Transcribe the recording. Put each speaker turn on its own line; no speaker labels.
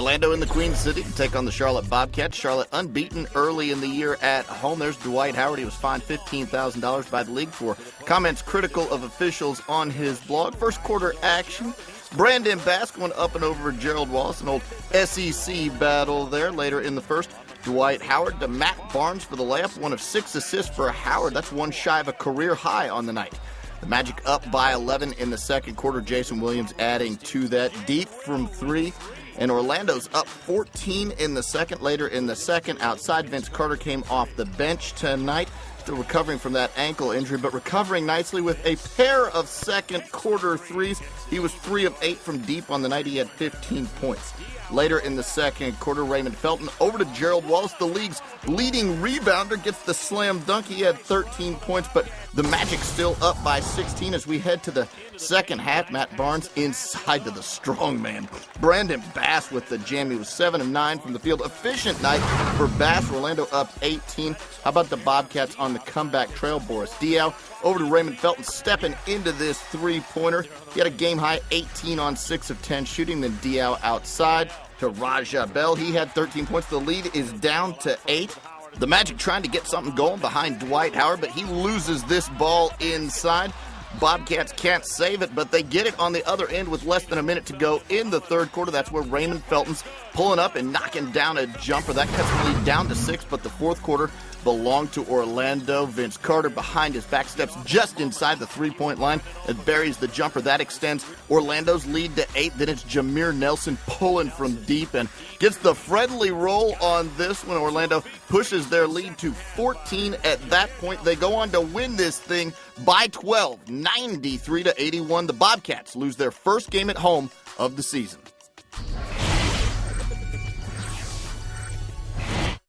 Orlando in the Queen City to take on the Charlotte Bobcats. Charlotte unbeaten early in the year at home. There's Dwight Howard. He was fined $15,000 by the league for comments critical of officials on his blog. First quarter action. Brandon Bass going up and over Gerald Wallace, an old SEC battle there. Later in the first, Dwight Howard to Matt Barnes for the layup. 1 of 6 assists for Howard. That's one shy of a career high on the night. The Magic up by 11 in the second quarter. Jason Williams adding to that. Deep from 3. And Orlando's up 14 in the second. Later in the second, outside, Vince Carter came off the bench tonight. Still recovering from that ankle injury, but recovering nicely with a pair of second quarter threes. He was 3 of 8 from deep on the night. He had 15 points. Later in the second quarter, Raymond Felton over to Gerald Wallace, the league's leading rebounder, gets the slam dunk. He had 13 points, but the Magic still up by 16 as we head to the second half. Matt Barnes inside to the strong man. Brandon Bass with the jam. He was 7 of 9 from the field. Efficient night for Bass. Orlando up 18. How about the Bobcats on the comeback trail? Boris Diaw over to Raymond Felton, stepping into this three-pointer. He had a game-high 18 on 6 of 10 shooting. Then Diaw outside to Raja Bell. He had 13 points. The lead is down to 8. The Magic trying to get something going behind Dwight Howard, but he loses this ball inside. Bobcats can't save it, but they get it on the other end with less than a minute to go in the third quarter. That's where Raymond Felton's pulling up and knocking down a jumper. That cuts the lead down to 6, but the fourth quarter belonged to Orlando. Vince Carter behind his back steps just inside the three-point line and buries the jumper. That extends Orlando's lead to 8. Then it's Jameer Nelson pulling from deep and gets the friendly roll on this one. Orlando pushes their lead to 14 at that point. They go on to win this thing by 12, 93-81. The Bobcats lose their first game at home of the season.